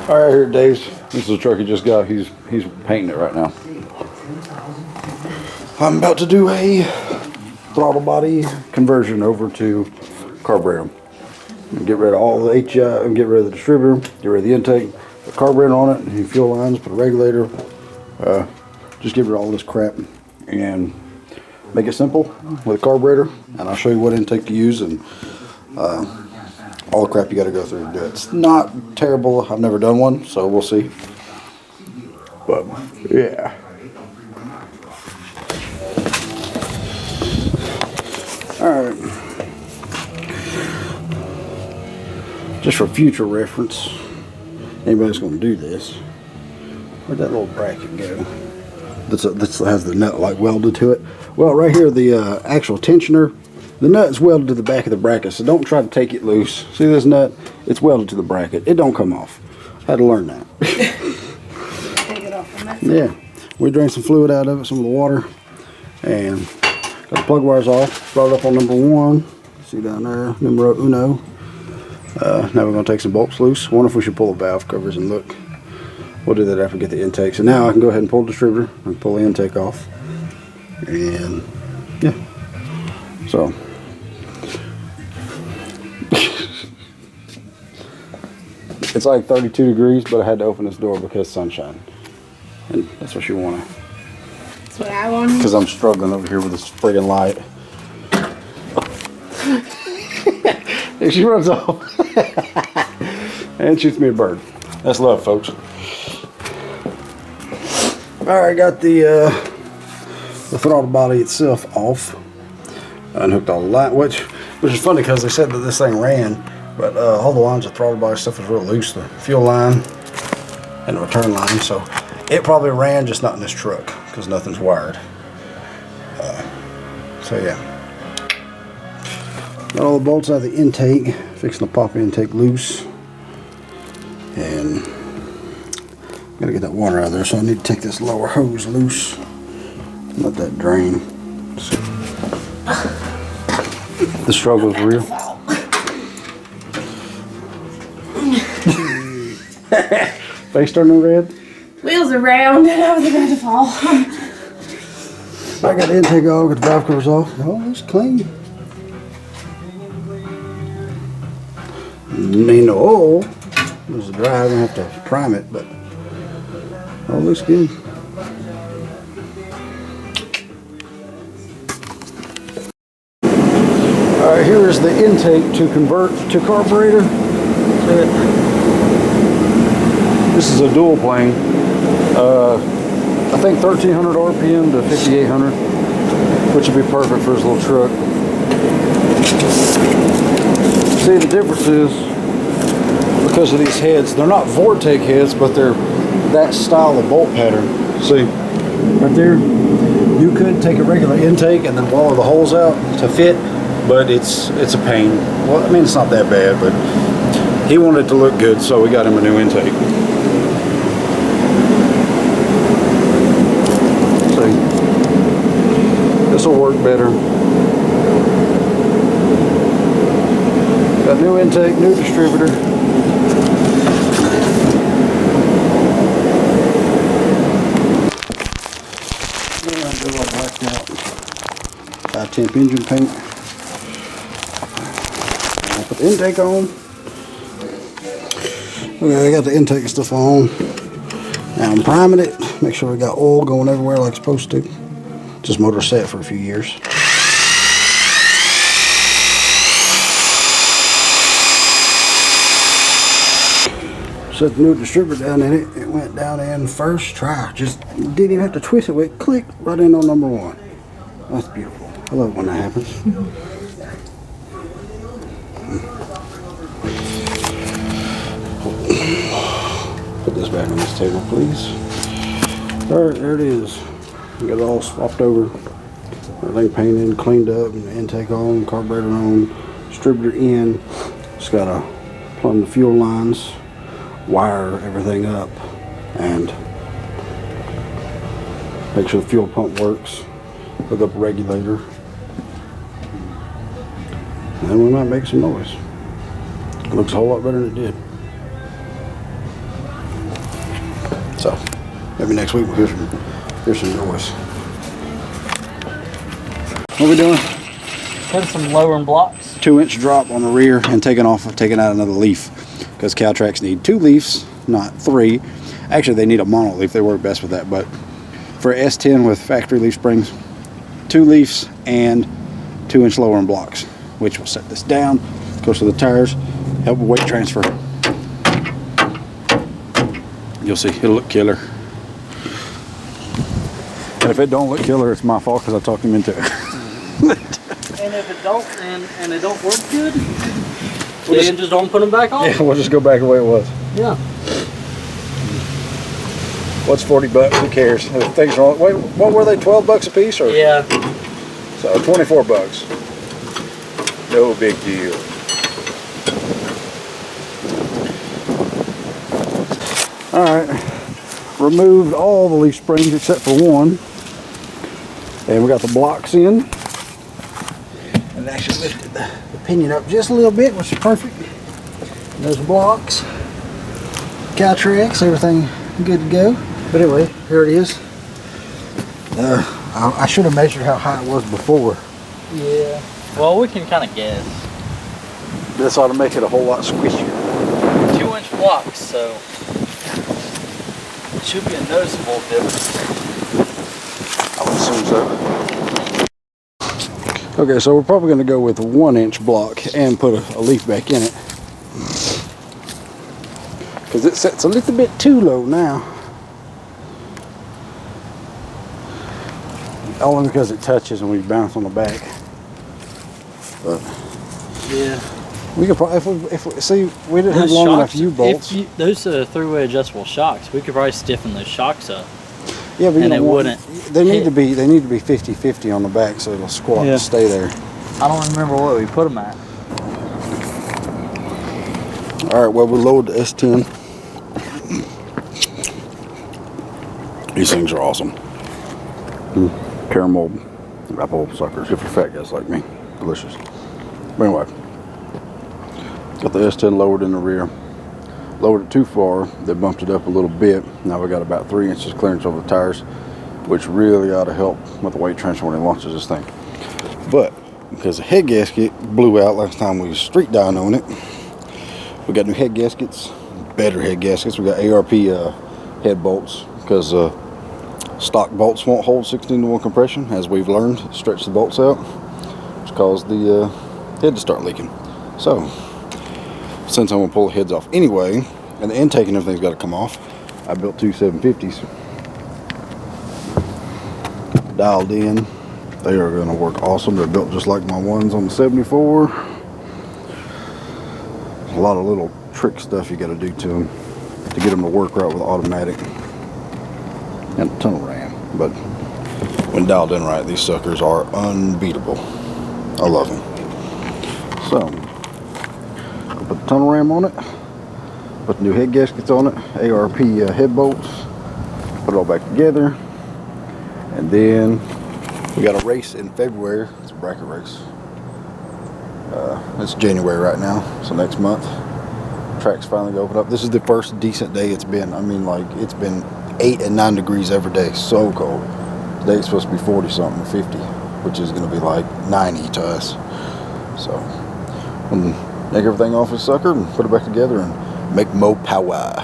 All right, here at Dave's. This is a truck he just got. He's painting it right now. I'm about to do a throttle body conversion over to carburetor. Get rid of all the HI, and get rid of the distributor, get rid of the intake, put carburetor on it, and fuel lines, put a regulator. Just get rid of all this crap and make it simple with a carburetor. And I'll show you what intake to use and all the crap you got to go through to do it. It's not terrible. I've never done one, so we'll see. But yeah. All right. Just for future reference, anybody's going to do this. Where'd that little bracket go? This has the nut like welded to it. Well, right here, the actual tensioner, the nut is welded to the back of the bracket, so don't try to take it loose. See this nut? It's welded to the bracket. It don't come off. I had to learn that. Take it off from that. Yeah, we drained some fluid out of it, some of the water, and got the plug wires off. Brought it up on number 1. See down there, numero uno. Now we're going to take some bolts loose. Wonder if we should pull the valve covers and look. We'll do that after we get the intake. So now I can go ahead and pull the distributor and pull the intake off. And yeah. So it's like 32 degrees, but I had to open this door because sunshine. And that's what you want. That's what I wanted. Because I'm struggling over here with this friggin' light. And she runs off and shoots me a bird. That's love, folks. Alright, got the throttle body itself off. Unhooked all the line, which is funny because they said that this thing ran, but all the lines of throttle body stuff was real loose. The fuel line and the return line, so it probably ran, just not in this truck because nothing's wired. So yeah. Got all the bolts out of the intake, fixing to pop the intake loose, and gotta get that water out of there, so I need to take this lower hose loose, let that drain. So, the struggle is real. Face turning red? Wheels are round and I was about to fall. I got the intake off, got the valve covers off. Oh, it's clean. Ain't no oil. There's a dry, I'm gonna have to prime it, but all looks good. Alright, here is the intake to convert to carburetor. This is a dual plane. I think 1300 RPM to 5800, which would be perfect for this little truck. See, the difference is because of these heads, they're not Vortec heads, but they're that style of bolt pattern. See, right there, you could take a regular intake and then wallow the holes out to fit, but it's a pain. Well, I mean, it's not that bad, but he wanted it to look good, so we got him a new intake. See, this will work better. Got new intake, new distributor. High temp engine paint. I'll put the intake on. Okay, I got the intake and stuff on. Now I'm priming it. Make sure we got oil going everywhere like it's supposed to. This motor sat for a few years. Set the new distributor down in it. It went down in first try. Just didn't even have to twist it. Went click right in on number 1. That's beautiful. I love it when that happens. Put this back on this table, please. Alright, there it is. We got it all swapped over. Everything painted, cleaned up, and the intake on, carburetor on, distributor in. Just gotta plumb the fuel lines, wire everything up, and make sure the fuel pump works. Hook up a regulator. And then we might make some noise. It looks a whole lot better than it did. So maybe next week we'll hear some noise. What are we doing? Putting some lowering blocks. 2-inch drop on the rear and taking out another leaf, because cow tracks need 2 leaves, not 3. Actually, they need a mono leaf. They work best with that. But for S10 with factory leaf springs, 2 leaves and 2-inch lowering blocks, which will set this down, goes to the tires, help with weight transfer. You'll see, it'll look killer. And if it don't look killer, it's my fault because I talked him into it. And if it don't, and it don't work good, then just don't put them back on. Yeah, we'll just go back the way it was. Yeah. What's 40 bucks? Who cares? If things wrong. Wait, what were they? 12 bucks a piece, or? Yeah. So 24 bucks. No big deal. All right. Removed all the leaf springs except for one, and we got the blocks in. And it actually lifted the pinion up just a little bit, which is perfect. And those blocks, cow tracks, everything good to go. But anyway, here it is. I should have measured how high it was before. Yeah. Well, we can kind of guess. This ought to make it a whole lot squishier. 2-inch blocks, so it should be a noticeable difference. I would assume so. Okay, so we're probably going to go with a 1-inch block and put a leaf back in it, because it sets a little bit too low now. Only because it touches and we bounce on the back. But yeah, we could probably, if we see, we didn't have long enough U-bolts. Those three-way adjustable shocks, we could probably stiffen those shocks up. Yeah, but and it wouldn't. They need to be 50-50 on the back, so it'll squat and stay there. I don't remember what we put them at. All right, well, we lowered the S10. These things are awesome. Caramel apple suckers, if you're fat guys like me. Delicious. But anyway, got the S10 lowered in the rear. Lowered it too far, they bumped it up a little bit. Now we got about 3 inches clearance over the tires, which really ought to help with the weight transfer when it launches this thing. But because the head gasket blew out last time we street dynoing it, we got new head gaskets, better head gaskets. We got ARP head bolts, because stock bolts won't hold 16:1 compression, as we've learned. Stretch the bolts out, which caused the head to start leaking. So since I'm going to pull the heads off anyway, and the intake and everything's got to come off, I built 2 750s. Dialed in. They are going to work awesome. They're built just like my ones on the 74. A lot of little trick stuff you got to do to them to get them to work right with automatic and a tunnel ram. But when dialed in right, these suckers are unbeatable. I love them. So I put the tunnel ram on it, put the new head gaskets on it, ARP head bolts, put it all back together, and then we got a race in February. It's a bracket race. It's January right now, so next month track's finally gonna open up. This is the first decent day it's been. I mean, like, it's been 8 and 9 degrees every day. So cold. Today it's supposed to be 40 something, 50, which is gonna be like 90 to us. So I'm gonna take everything off this sucker and put it back together and make more power.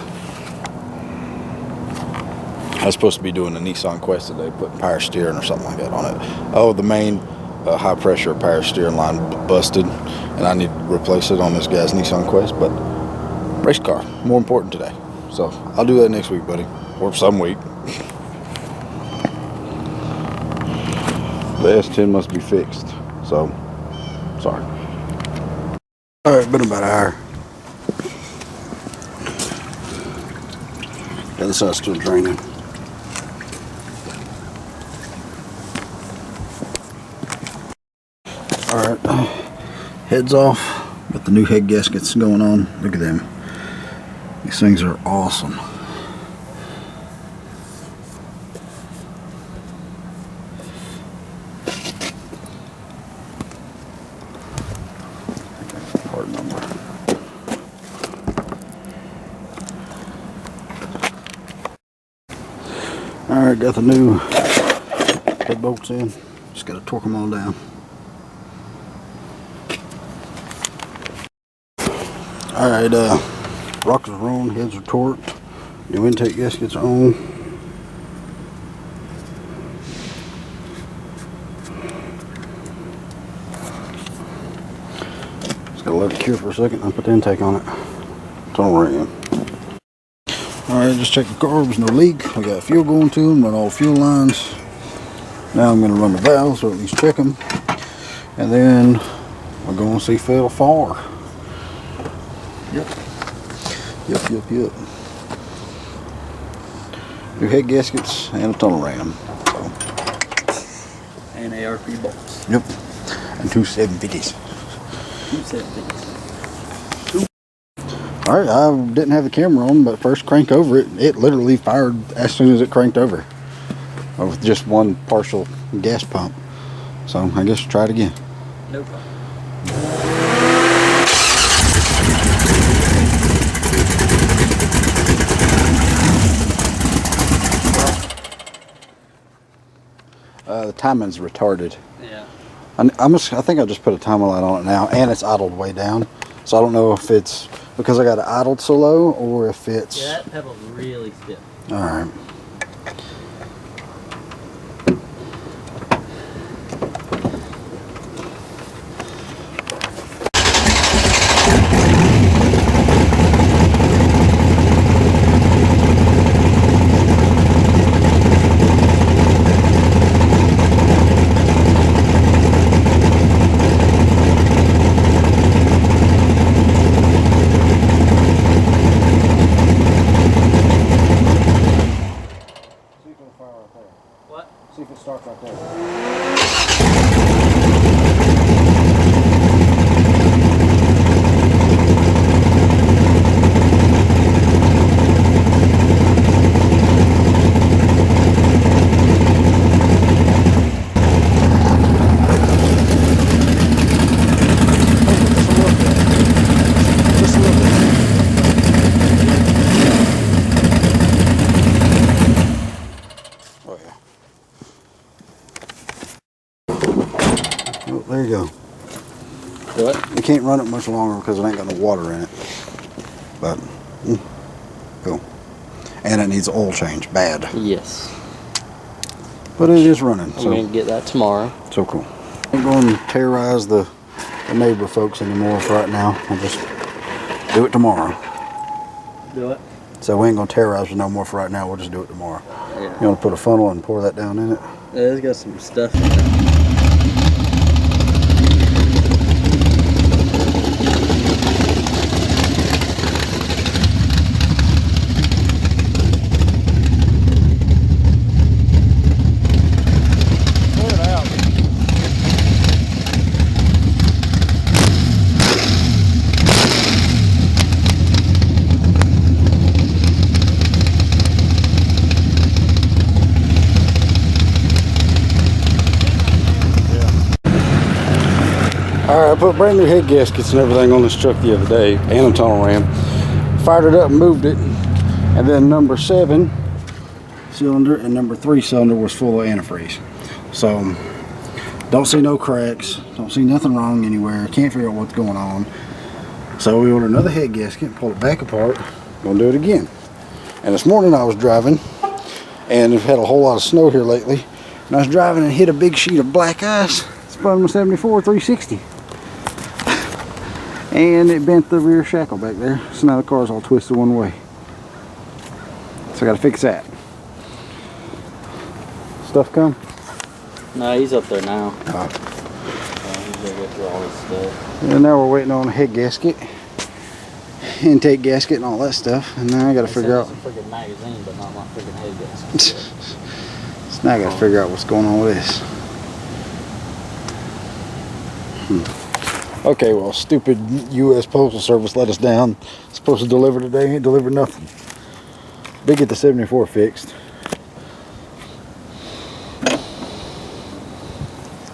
I was supposed to be doing a Nissan Quest today, putting power steering or something like that on it. Oh, the main high pressure power steering line busted, and I need to replace it on this guy's Nissan Quest. But race car, more important today. So I'll do that next week, buddy, or some week. The S10 must be fixed, so sorry. All right, been about an hour. The other side's still draining. Alright, heads off, got the new head gaskets going on. Look at them. These things are awesome. Part number. Alright, got the new head bolts in. Just gotta torque them all down. Alright, rockers are on, heads are torqued. New intake gaskets are on. Just gotta let it cure for a second and put the intake on it. Tunnel ram. Alright, just check the carbs, no leak. We got fuel going to them, run all fuel lines. Now I'm going to run the valves, or at least check them. And then we're going to see fail far. Yep. Yep. New head gaskets and a tunnel ram. So. And ARP bolts. Yep. And two 750s. Two 750s. Alright, I didn't have the camera on, but first crank over it, it literally fired as soon as it cranked over. With just one partial gas pump. So I guess try it again. No problem. The timing's retarded. Yeah. I think I just put a timer light on it now, and it's idled way down. So I don't know if it's because I got it idled so low, or if it's... Yeah, that pedal's really stiff. Alright. What? See if it starts right there. Just a little bit. Oh yeah. Oh, there you go. What? You can't run it much longer because it ain't got no water in it. But, cool. And it needs oil change, bad. Yes. But it is running, I'm so going to get that tomorrow. so cool. I ain't going to terrorize the neighbor folks anymore for right now. I'll just do it tomorrow. Do it? So we ain't going to terrorize it no more for right now. We'll just do it tomorrow. Yeah. You want to put a funnel and pour that down in it? Yeah, it's got some stuff in it. Alright, I put brand new head gaskets and everything on this truck the other day, and a tunnel ram. Fired it up and moved it, and then number 7 cylinder and number 3 cylinder was full of antifreeze. So, don't see no cracks, don't see nothing wrong anywhere, can't figure out what's going on. So we ordered another head gasket, pulled it back apart, gonna do it again. And this morning I was driving, and we've had a whole lot of snow here lately, and I was driving and hit a big sheet of black ice. Spun my 74 360. And it bent the rear shackle back there, so now the car's all twisted one way. So I gotta fix that. Stuff come? No, he's up there now. Oh. He's gonna go through all this stuff. And now we're waiting on a head gasket, intake gasket and all that stuff. And now I gotta figure out. It's a freaking magazine, but not my freaking head gasket. So now I gotta figure out what's going on with this. Okay, well, stupid U.S. Postal Service let us down. Supposed to deliver today, ain't delivered nothing. They get the 74 fixed.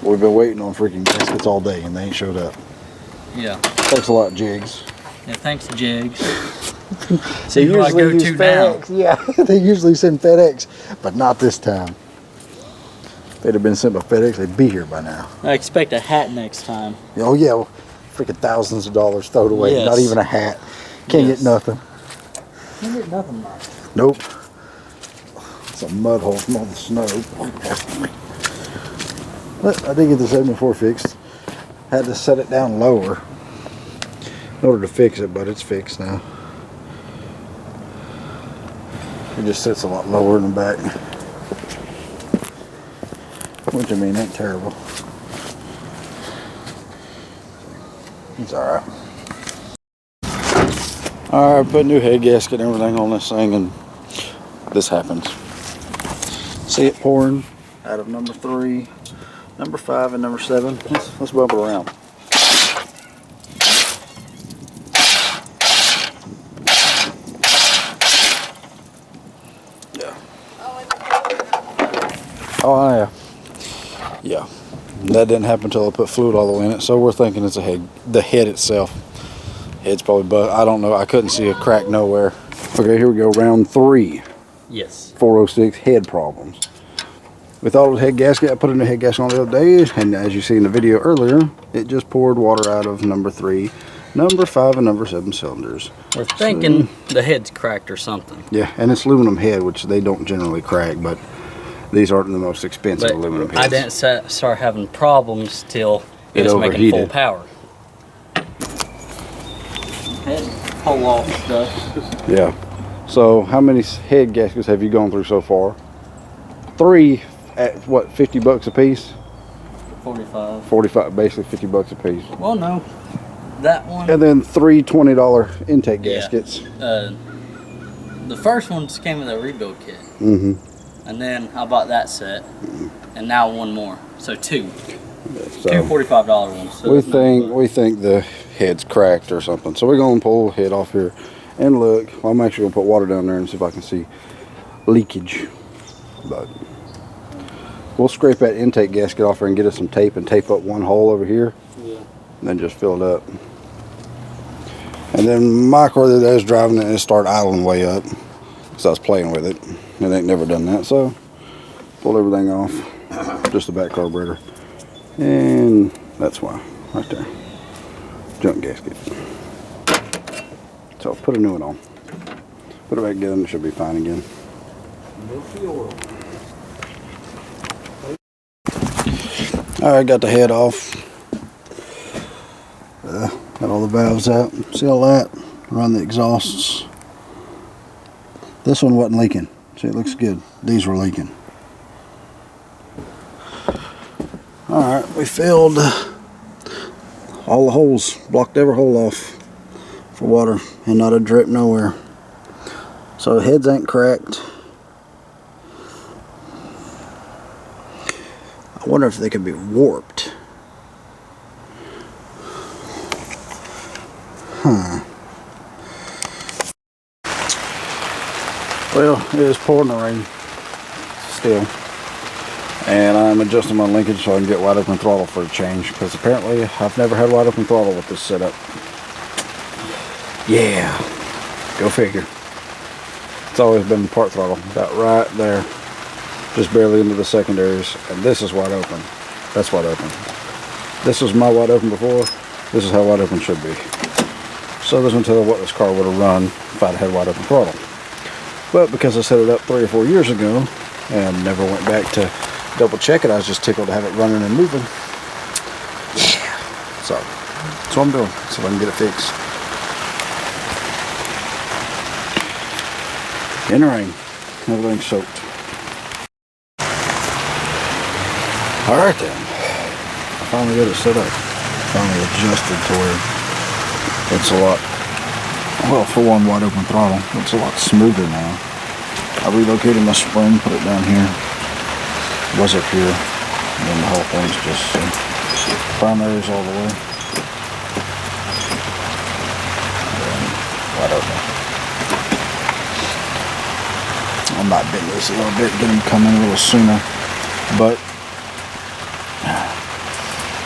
We've been waiting on freaking gaskets all day and they ain't showed up. Yeah. Thanks a lot, Jigs. Yeah, thanks, Jigs. So you want to go to now? Yeah, they usually send FedEx, but not this time. If they'd have been sent by FedEx, they'd be here by now. I expect a hat next time. Oh yeah, well, freaking thousands of dollars thrown away. Yes. Not even a hat. Can't get nothing. Can't get nothing, Mike. Nope. It's a mud hole from all the snow. But I did get the 74 fixed. Had to set it down lower in order to fix it, but it's fixed now. It just sits a lot lower in the back. Which I mean ain't terrible. It's alright. Alright, put new head gasket and everything on this thing, and this happens. See it pouring out of number 3, number 5, and number 7. Let's bump it around. Yeah. Oh yeah. Yeah. That didn't happen until I put fluid all the way in it, so we're thinking it's a head. The head itself. Head's probably but I don't know. I couldn't see a crack nowhere. Okay, here we go. Round 3. Yes. 406 head problems. We thought it was head gasket. I put a new head gasket on the other day, and as you see in the video earlier, it just poured water out of number 3, number 5, and number 7 cylinders. We're thinking the head's cracked or something. Yeah, and it's aluminum head, which they don't generally crack, but these aren't the most expensive But aluminum heads. I didn't start having problems till it was making full power. Head pull off stuff. Yeah. So how many head gaskets have you gone through so far? 3 at what, $50 a piece? 45. 45, basically $50 a piece. Well, no. That one. And then 3 $20 intake gaskets. The first one just came with a rebuild kit. Mm-hmm. And then I bought that set. And now one more. So 2. So 2 $45 ones. So we think the head's cracked or something. So we're gonna pull the head off here and look. I'm actually gonna put water down there and see if I can see leakage. But we'll scrape that intake gasket off there and get us some tape and tape up one hole over here. Yeah. And then just fill it up. And then my car that I was driving it, it started idling way up because I was playing with it. And I ain't never done that, so pull everything off. Just the back carburetor. And that's why, right there. Junk gasket. So put a new one on. Put it back together and it should be fine again. Alright, got the head off. Got all the valves out. See all that? Run the exhausts. This one wasn't leaking. See, it looks good. These were leaking. Alright, we filled all the holes. Blocked every hole off for water and not a drip nowhere. So the heads ain't cracked. I wonder if they could be warped. Huh. Well, it is pouring the rain still. And I'm adjusting my linkage so I can get wide open throttle for a change, because apparently I've never had wide open throttle with this setup. Yeah, go figure. It's always been part throttle, about right there, just barely into the secondaries, and this is wide open. That's wide open. This was my wide open before. This is how wide open should be. So this will tell what this car would have run if I'd had wide open throttle. But because I set it up 3 or 4 years ago and never went back to double check it, I was just tickled to have it running and moving. Yeah. So that's what I'm doing, so I can get it fixed. In the rain, everything's soaked. Alright then, I finally got it set up. Finally adjusted to where it's a lot, well, for one, wide open throttle, it's a lot smoother now. I relocated my spring, put it down here. It was up here, and then the whole thing's just primaries all the way. And wide open. I might bend this a little bit, get them coming a little sooner, but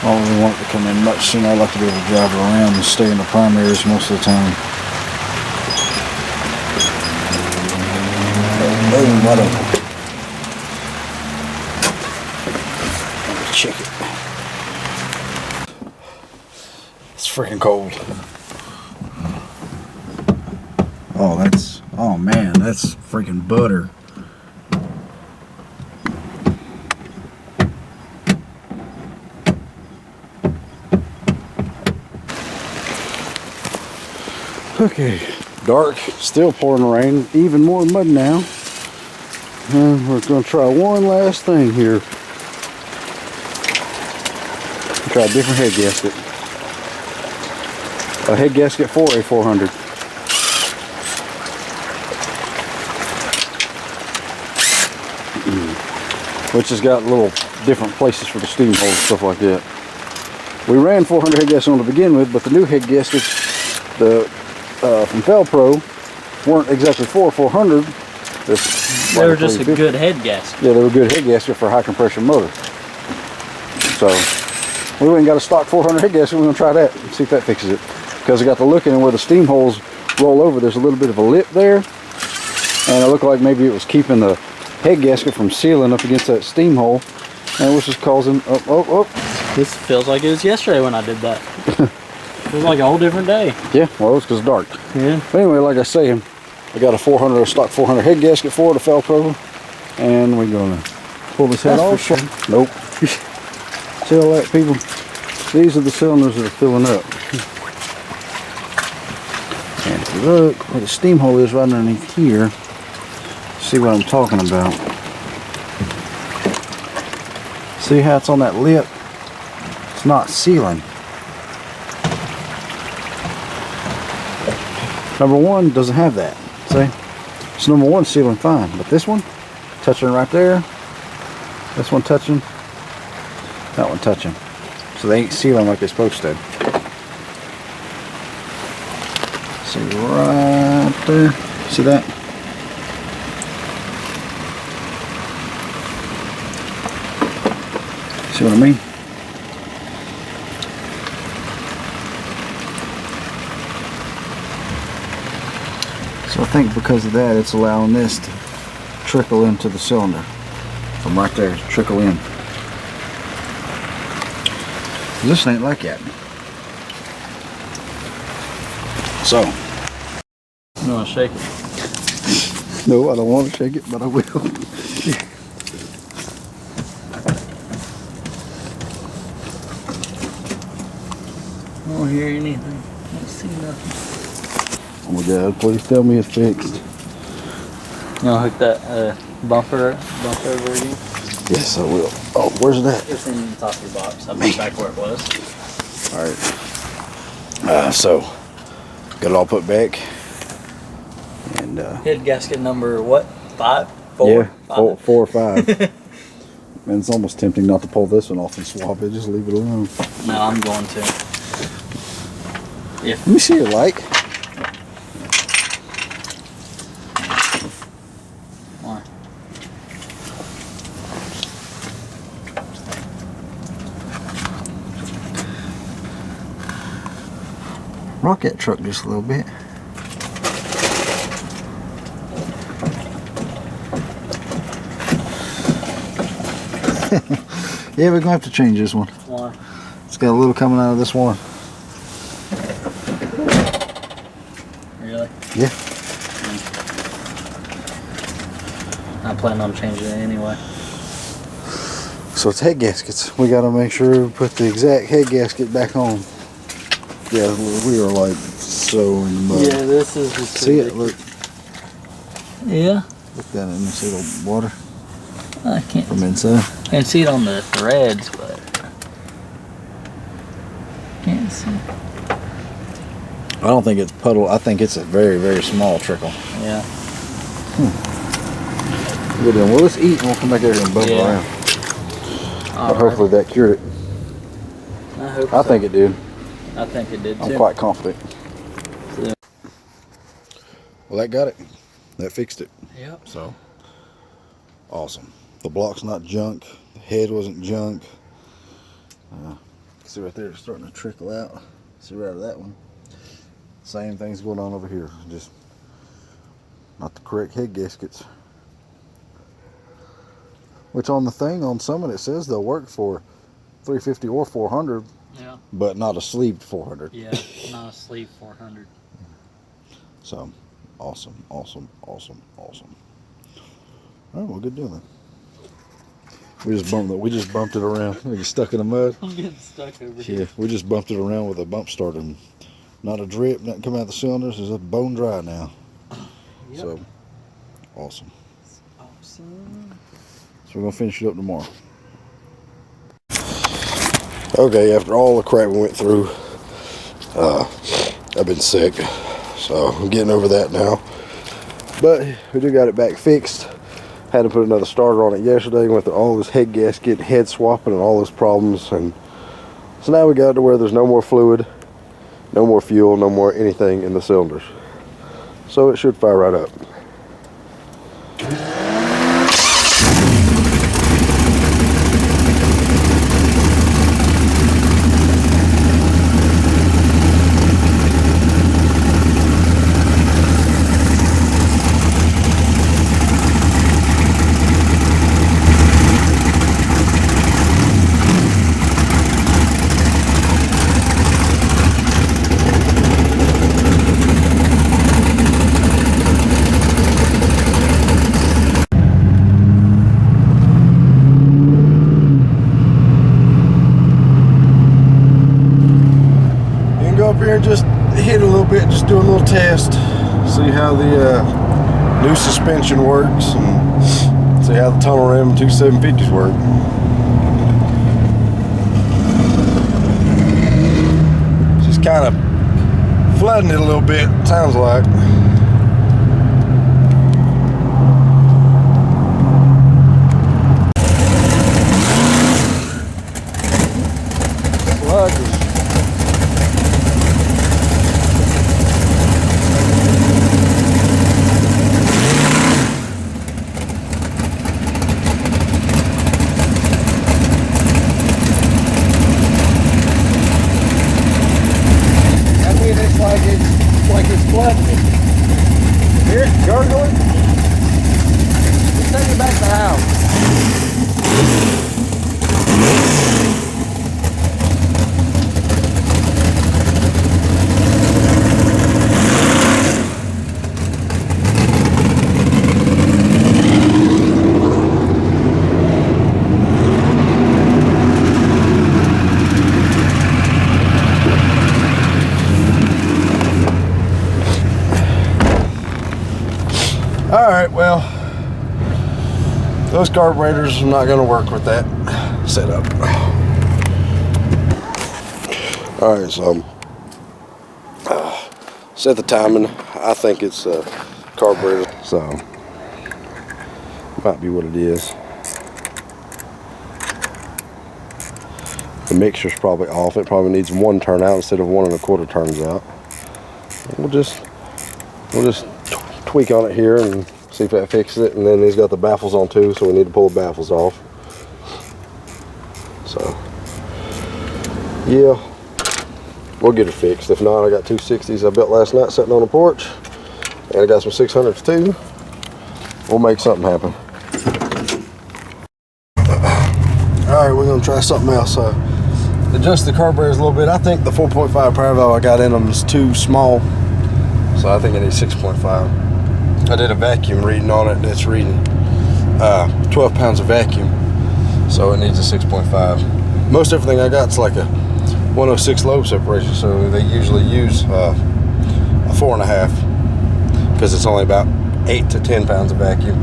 I don't really want it to come in much sooner. I like to be able to drive it around and stay in the primaries most of the time. wide open. Let's check it. It's freaking cold. Oh man, that's freaking butter. Okay, dark, still pouring rain, even more mud now. And we're going to try one last thing here. Try a different head gasket. A head gasket for a 400. Which has got little different places for the steam holes, stuff like that. We ran 400 head gaskets on to begin with, but the new head gaskets, from Felpro, weren't exactly for 400. They were just a good head gasket. Yeah, they were good head gasket for a high compression motor. So we went and got a stock 400 head gasket. We're going to try that and see if that fixes it. Because I got to looking, and where the steam holes roll over, there's a little bit of a lip there. And it looked like maybe it was keeping the head gasket from sealing up against that steam hole. And it was just causing, This feels like it was yesterday when I did that. It was like a whole different day. Yeah, well, it was because it's dark. Yeah. But anyway, like I say, I got a stock 400 head gasket for it, a Felpro, and we're gonna pull this head off. Sure. Nope. See all that, people? These are the cylinders that are filling up. And if you look where the steam hole is right underneath here, see what I'm talking about. See how it's on that lip? It's not sealing. Number one doesn't have that. See? So number one sealing fine, but this one touching right there, this one touching, that one touching. So they ain't sealing like they're supposed to. See right there. See that? See what I mean? So I think because of that, it's allowing this to trickle into the cylinder. From right there, trickle in. This ain't like that. So. You want to shake it? No, I don't want to shake it, but I will. I don't hear anything. I don't see nothing. Oh my God, please tell me it's fixed. You want to hook that bumper over again? Yes, I will. Oh, where's that? It's in the top of your box. I'll put back where it was. Alright. So, got it all put back. And, Head gasket number what? 5? 4? yeah, 5? 4 or 5. Man, it's almost tempting not to pull this one off and swap it. Just leave it alone. No, I'm going to. Let me see your light. Why? Rock that truck just a little bit. Yeah, we're gonna have to change this one. Why? It's got a little coming out of this one. Really? Yeah. I plan on changing it anyway. So it's head gaskets. We gotta make sure we put the exact head gasket back on. Yeah, we are like so in the mud. Yeah, this is just See it? Look. Yeah. Look down in this little water I can't. from inside. I can see it on the threads, but can't see. I don't think it's puddle. I think it's a very, very small trickle. Yeah. Good then. Well, let's eat and we'll come back there and bubble Yeah. around. But hopefully that cured it. I hope I so. think it did. I think it did too. I'm quite confident. Yeah. Well, that got it. That fixed it. Yep. So, awesome. The block's not junk. The head wasn't junk. See right there, it's starting to trickle out. See right out of that one. Same thing's going on over here. Just not the correct head gaskets. which on the thing on Summit it says they'll work for 350 or 400. Yeah. But not a sleeved 400. Yeah, not a sleeve 400. So, awesome. All right, well, good deal then. We just bumped it around. We just stuck in the mud. I'm getting stuck over here. Yeah, we just bumped it around with a bump starter. Not a drip, nothing coming out the cylinders. It's bone dry now. Yep. So, awesome. Awesome. So we're gonna finish it up tomorrow. Okay, after all the crap we went through, I've been sick, so I'm getting over that now. But we do got it back fixed. Had to put another starter on it yesterday. Went through all this head gasket, head swapping, and all those problems, and so now we got it to where there's no more fluid, no more fuel, no more anything in the cylinders. So it should fire right up. Up here and just hit a little bit, just do a little test, see how the new suspension works, and see how the tunnel rim 2750s work. Just kind of flooding it a little bit, sounds like. Like it's flooding it. Here, gargling. Let's take it back to the house. Alright, well, those carburetors are not going to work with that setup. Alright, so set the timing. I think it's a carburetor, so might be what it is. The mixture's probably off. It probably needs 1 turn out instead of 1 1/4 turns out. We'll just tweak on it here and see if that fixes it. And then he's got the baffles on too, so we need to pull the baffles off. So yeah, we'll get it fixed. If not, I got 260s I built last night sitting on the porch, and I got some 600s too. We'll make something happen. All right, we're gonna try something else. Adjust the carburetors a little bit. I think the 4.5 power valve I got in them is too small, so I think I need 6.5. I did a vacuum reading on it, and it's reading 12 pounds of vacuum, so it needs a 6.5. Most everything I got is like a 106 lobe separation, so they usually use a 4.5 because it's only about 8 to 10 pounds of vacuum.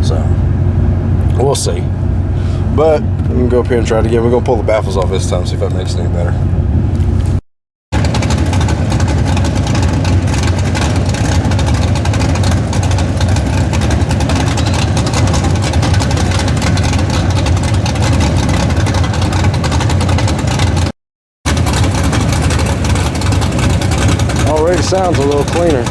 So we'll see. But I'm gonna go up here and try it again. We're gonna pull the baffles off this time, see if that makes it any better. Already sounds a little cleaner.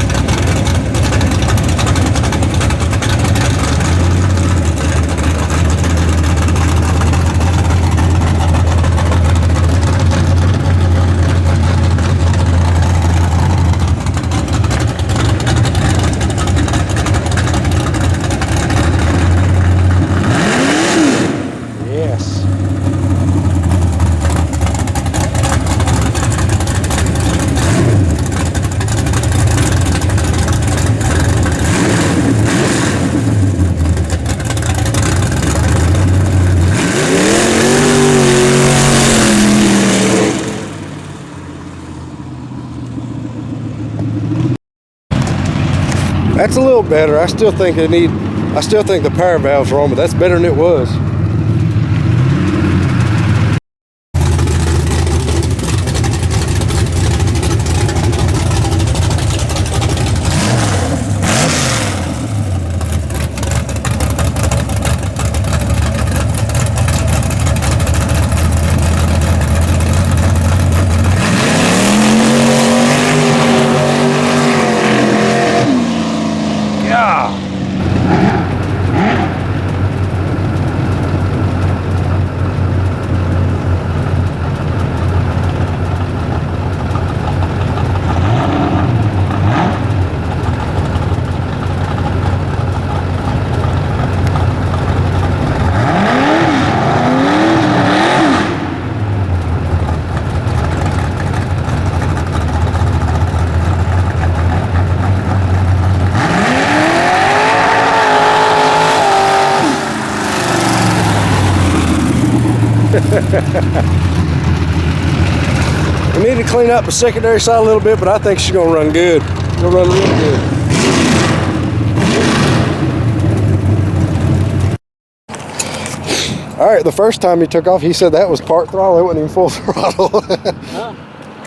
That's a little better. I still think the power valve's wrong, but that's better than it was. We need to clean up the secondary side a little bit, but I think she's gonna run good. She'll run real good. All right, the first time he took off, he said that was part throttle. It wasn't even full throttle.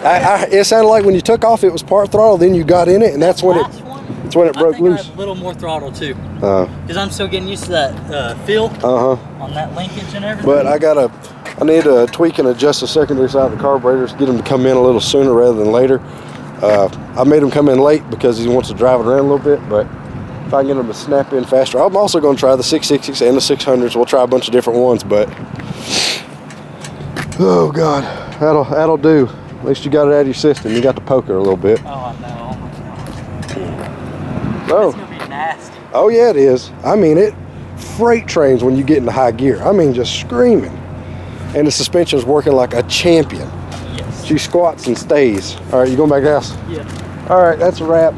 It sounded like when you took off, it was part throttle. Then you got in it, and that's when it broke loose. I had a little more throttle too, because I'm still getting used to that feel on that linkage and everything. But I need to tweak and adjust the secondary side of the carburetors, get them to come in a little sooner rather than later. I made him come in late because he wants to drive it around a little bit, but if I can get them to snap in faster. I'm also going to try the 660s and the 600s. We'll try a bunch of different ones, but oh God, that'll do. At least you got it out of your system. You got to poke her a little bit. Oh, I know. Oh. It's going to be nasty. Oh yeah, it is. I mean, it freight trains when you get into high gear. I mean, just screaming. And the suspension's working like a champion. Yes. She squats and stays. All right, you going back to the house? Yeah. All right, that's a wrap.